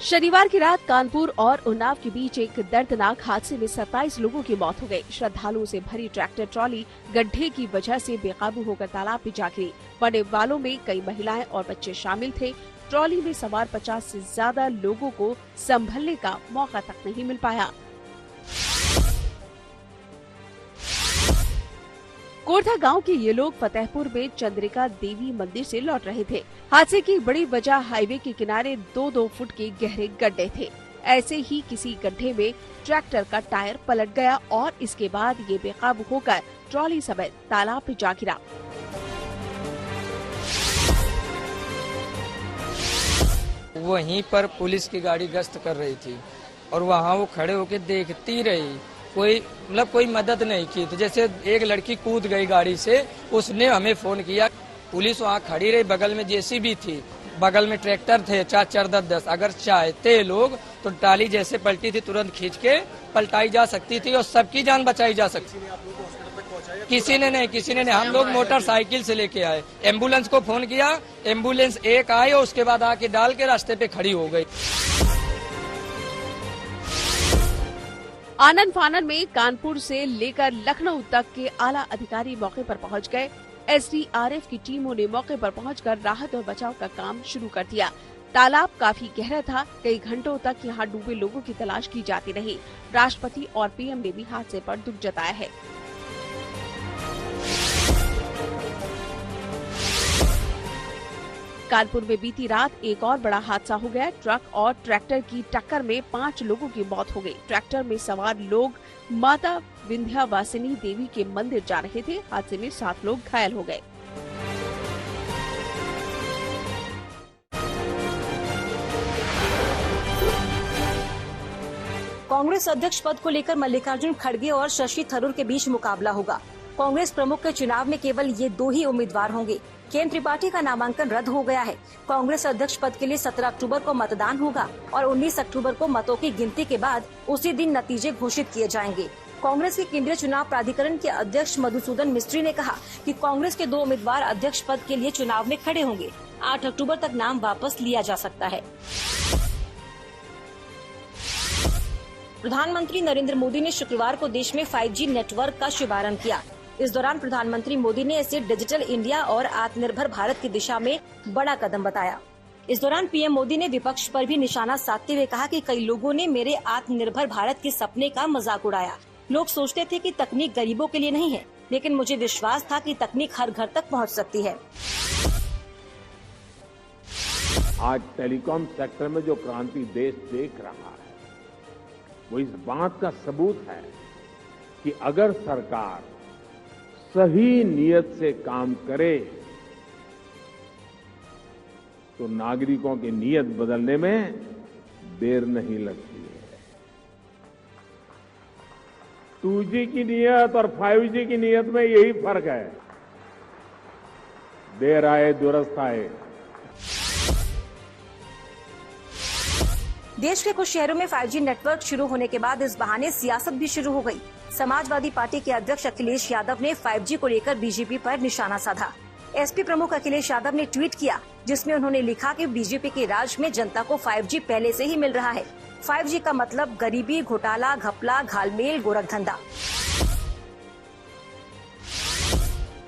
शनिवार की रात कानपुर और उन्नाव के बीच एक दर्दनाक हादसे में 27 लोगों की मौत हो गई। श्रद्धालुओं से भरी ट्रैक्टर ट्रॉली गड्ढे की वजह से बेकाबू होकर तालाब में जा गिरी। मरने वालों में कई महिलाएं और बच्चे शामिल थे। ट्रॉली में सवार 50 से ज्यादा लोगों को संभलने का मौका तक नहीं मिल पाया। कोरथा गांव के ये लोग फतेहपुर में चंद्रिका देवी मंदिर से लौट रहे थे। हादसे की बड़ी वजह हाईवे के किनारे 2-2 फुट के गहरे गड्ढे थे। ऐसे ही किसी गड्ढे में ट्रैक्टर का टायर पलट गया और इसके बाद ये बेकाबू होकर ट्रॉली समेत तालाब में जा गिरा। वहीं पर पुलिस की गाड़ी गश्त कर रही थी और वहाँ वो खड़े होकर देखती रही, कोई मदद नहीं की। तो जैसे एक लड़की कूद गई गाड़ी से, उसने हमें फोन किया। पुलिस वहाँ खड़ी रही, बगल में जेसीबी थी, बगल में ट्रैक्टर थे 4-4, 10-10। अगर चाहते लोग तो टाली जैसे पलटी थी तुरंत खींच के पलटाई जा सकती थी और सबकी जान बचाई जा सकती। किसी ने नहीं। हम लोग मोटरसाइकिल से लेके आए, एम्बुलेंस को फोन किया, एम्बुलेंस एक आई और उसके बाद आके डाल के रास्ते पे खड़ी हो गई। आनन फानन में कानपुर से लेकर लखनऊ तक के आला अधिकारी मौके पर पहुंच गए। एसडीआरएफ की टीमों ने मौके पर पहुंचकर राहत और बचाव का काम शुरू कर दिया। तालाब काफी गहरा था। कई घंटों तक यहां डूबे लोगों की तलाश की जाती रही। राष्ट्रपति और पीएम ने भी हादसे पर दुख जताया है। कानपुर में बीती रात एक और बड़ा हादसा हो गया। ट्रक और ट्रैक्टर की टक्कर में 5 लोगों की मौत हो गई। ट्रैक्टर में सवार लोग माता विंध्यावासिनी देवी के मंदिर जा रहे थे। हादसे में 7 लोग घायल हो गए। कांग्रेस अध्यक्ष पद को लेकर मल्लिकार्जुन खड़गे और शशि थरूर के बीच मुकाबला होगा। कांग्रेस प्रमुख के चुनाव में केवल ये 2 ही उम्मीदवार होंगे। केन त्रिपाठी का नामांकन रद्द हो गया है। कांग्रेस अध्यक्ष पद के लिए 17 अक्टूबर को मतदान होगा और 19 अक्टूबर को मतों की गिनती के बाद उसी दिन नतीजे घोषित किए जाएंगे। कांग्रेस के केंद्रीय चुनाव प्राधिकरण के अध्यक्ष मधुसूदन मिस्त्री ने कहा कि कांग्रेस के 2 उम्मीदवार अध्यक्ष पद के लिए चुनाव में खड़े होंगे। 8 अक्टूबर तक नाम वापस लिया जा सकता है। प्रधानमंत्री नरेंद्र मोदी ने शुक्रवार को देश में 5G नेटवर्क का शुभारंभ किया। इस दौरान प्रधानमंत्री मोदी ने इसे डिजिटल इंडिया और आत्मनिर्भर भारत की दिशा में बड़ा कदम बताया। इस दौरान पीएम मोदी ने विपक्ष पर भी निशाना साधते हुए कहा कि कई लोगों ने मेरे आत्मनिर्भर भारत के सपने का मजाक उड़ाया। लोग सोचते थे कि तकनीक गरीबों के लिए नहीं है, लेकिन मुझे विश्वास था कि तकनीक हर घर तक पहुंच सकती है। आज टेलीकॉम सेक्टर में जो क्रांति देश देख रहा है, वो इस बात का सबूत है कि अगर सरकार सही नियत से काम करे तो नागरिकों की नियत बदलने में देर नहीं लगती है। 2G की नियत और 5G की नियत में यही फर्क है, देर आए दुरुस्त आए। देश के कुछ शहरों में 5G नेटवर्क शुरू होने के बाद इस बहाने सियासत भी शुरू हो गई। समाजवादी पार्टी के अध्यक्ष अखिलेश यादव ने 5G को लेकर बीजेपी पर निशाना साधा। एसपी प्रमुख अखिलेश यादव ने ट्वीट किया, जिसमें उन्होंने लिखा कि बीजेपी के राज में जनता को 5G पहले से ही मिल रहा है। 5G का मतलब गरीबी, घोटाला, घपला, घालमेल, गोरखधंधा।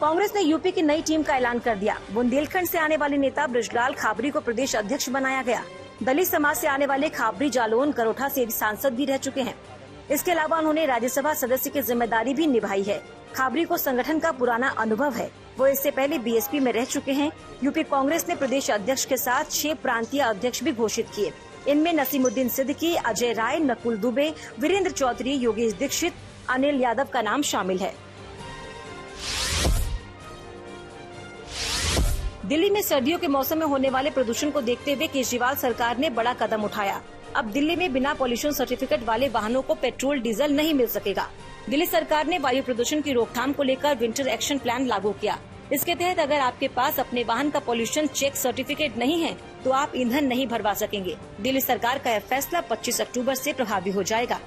कांग्रेस ने यूपी की नई टीम का ऐलान कर दिया। बुंदेलखंड से आने वाले नेता बृजलाल खाबरी को प्रदेश अध्यक्ष बनाया गया। दलित समाज से आने वाले खाबरी जालौन करोठा से सांसद भी रह चुके हैं। इसके अलावा उन्होंने राज्यसभा सदस्य की जिम्मेदारी भी निभाई है। खाबरी को संगठन का पुराना अनुभव है। वो इससे पहले बीएसपी में रह चुके हैं। यूपी कांग्रेस ने प्रदेश अध्यक्ष के साथ 6 प्रांतीय अध्यक्ष भी घोषित किए। इनमें नसीमुद्दीन सिद्दीकी, अजय राय, नकुल दुबे, वीरेंद्र चौधरी, योगेश दीक्षित, अनिल यादव का नाम शामिल है। दिल्ली में सर्दियों के मौसम में होने वाले प्रदूषण को देखते हुए केजरीवाल सरकार ने बड़ा कदम उठाया। अब दिल्ली में बिना पॉल्यूशन सर्टिफिकेट वाले वाहनों को पेट्रोल डीजल नहीं मिल सकेगा। दिल्ली सरकार ने वायु प्रदूषण की रोकथाम को लेकर विंटर एक्शन प्लान लागू किया। इसके तहत अगर आपके पास अपने वाहन का पॉल्यूशन चेक सर्टिफिकेट नहीं है तो आप ईंधन नहीं भरवा सकेंगे। दिल्ली सरकार का यह फैसला 25 अक्टूबर से प्रभावी हो जाएगा।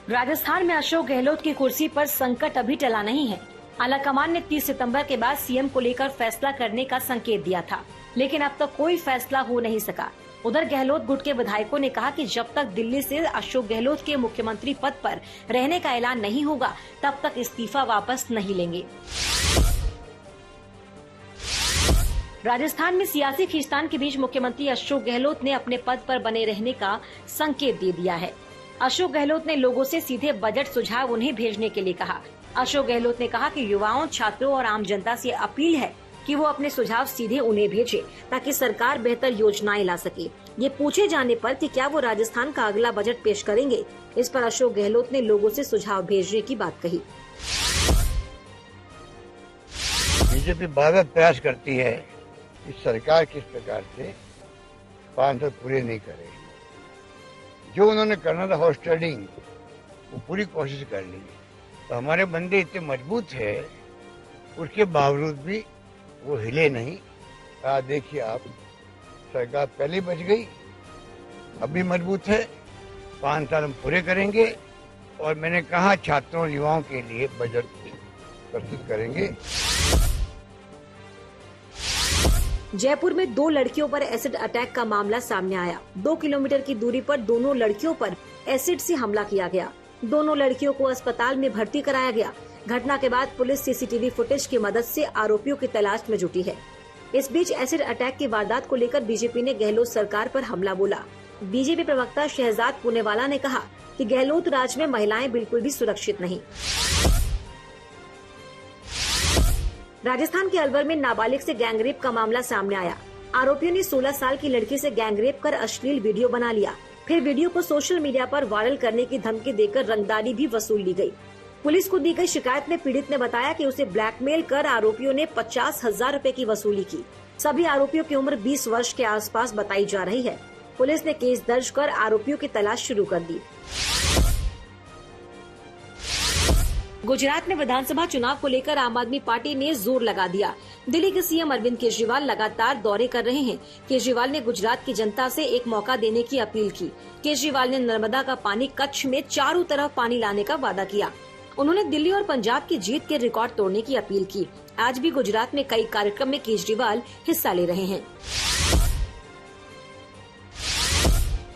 राजस्थान में अशोक गहलोत की कुर्सी पर संकट अभी टला नहीं है। आलाकमान ने 30 सितंबर के बाद सीएम को लेकर फैसला करने का संकेत दिया था, लेकिन अब तक कोई फैसला हो नहीं सका। उधर गहलोत गुट के विधायकों ने कहा कि जब तक दिल्ली से अशोक गहलोत के मुख्यमंत्री पद पर रहने का ऐलान नहीं होगा, तब तक इस्तीफा वापस नहीं लेंगे। राजस्थान में सियासी खींचतान के बीच मुख्यमंत्री अशोक गहलोत ने अपने पद पर बने रहने का संकेत दे दिया है। अशोक गहलोत ने लोगों से सीधे बजट सुझाव उन्हें भेजने के लिए कहा। अशोक गहलोत ने कहा कि युवाओं, छात्रों और आम जनता से अपील है कि वो अपने सुझाव सीधे उन्हें भेजे ताकि सरकार बेहतर योजनाएं ला सके। ये पूछे जाने पर कि क्या वो राजस्थान का अगला बजट पेश करेंगे, इस पर अशोक गहलोत ने लोगों से सुझाव भेजने की बात कही। बीजेपी बार प्रयास करती है कि सरकार किस प्रकार से 5 साल पूरे नहीं करे। जो उन्होंने करना था हाउस ट्रेडिंग, वो पूरी कोशिश कर ली। तो हमारे बंदे इतने मजबूत है, उसके बावजूद भी वो हिले नहीं। देखिए आप, सरकार पहले बच गई, अभी मजबूत है। 5 साल हम पूरे करेंगे और मैंने कहा छात्रों और युवाओं के लिए बजट प्रस्तुत करेंगे। जयपुर में 2 लड़कियों पर एसिड अटैक का मामला सामने आया। 2 किलोमीटर की दूरी पर दोनों लड़कियों पर एसिड से हमला किया गया। दोनों लड़कियों को अस्पताल में भर्ती कराया गया। घटना के बाद पुलिस सीसीटीवी फुटेज की मदद से आरोपियों की तलाश में जुटी है। इस बीच एसिड अटैक की वारदात को लेकर बीजेपी ने गहलोत सरकार पर हमला बोला। बीजेपी प्रवक्ता शहजाद पुनेवाला ने कहा कि गहलोत राज में महिलाएं बिल्कुल भी सुरक्षित नहीं। राजस्थान के अलवर में नाबालिग से गैंगरेप का मामला सामने आया। आरोपियों ने 16 साल की लड़की से गैंगरेप कर अश्लील वीडियो बना लिया। फिर वीडियो को सोशल मीडिया पर वायरल करने की धमकी देकर रंगदारी भी वसूल ली गई। पुलिस को दी गई शिकायत में पीड़ित ने बताया कि उसे ब्लैकमेल कर आरोपियों ने 50,000 रुपए की वसूली की। सभी आरोपियों की उम्र 20 वर्ष के आसपास बताई जा रही है। पुलिस ने केस दर्ज कर आरोपियों की तलाश शुरू कर दी। गुजरात में विधानसभा चुनाव को लेकर आम आदमी पार्टी ने जोर लगा दिया। दिल्ली के सीएम अरविंद केजरीवाल लगातार दौरे कर रहे हैं। केजरीवाल ने गुजरात की जनता से एक मौका देने की अपील की। केजरीवाल ने नर्मदा का पानी कच्छ में चारों तरफ पानी लाने का वादा किया। उन्होंने दिल्ली और पंजाब की जीत के रिकॉर्ड तोड़ने की अपील की। आज भी गुजरात में कई कार्यक्रम में केजरीवाल हिस्सा ले रहे हैं।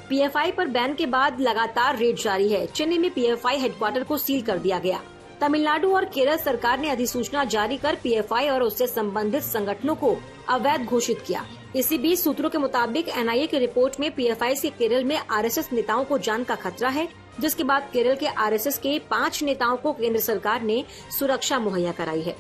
पीएफआई पर बैन के बाद लगातार रेड जारी है। चेन्नई में पीएफआई हेडक्वार्टर को सील कर दिया गया। तमिलनाडु और केरल सरकार ने अधिसूचना जारी कर पीएफआई और उससे संबंधित संगठनों को अवैध घोषित किया। इसी बीच सूत्रों के मुताबिक एनआईए की रिपोर्ट में पीएफआई से केरल में आरएसएस नेताओं को जान का खतरा है, जिसके बाद केरल के आरएसएस के 5 नेताओं को केंद्र सरकार ने सुरक्षा मुहैया कराई है।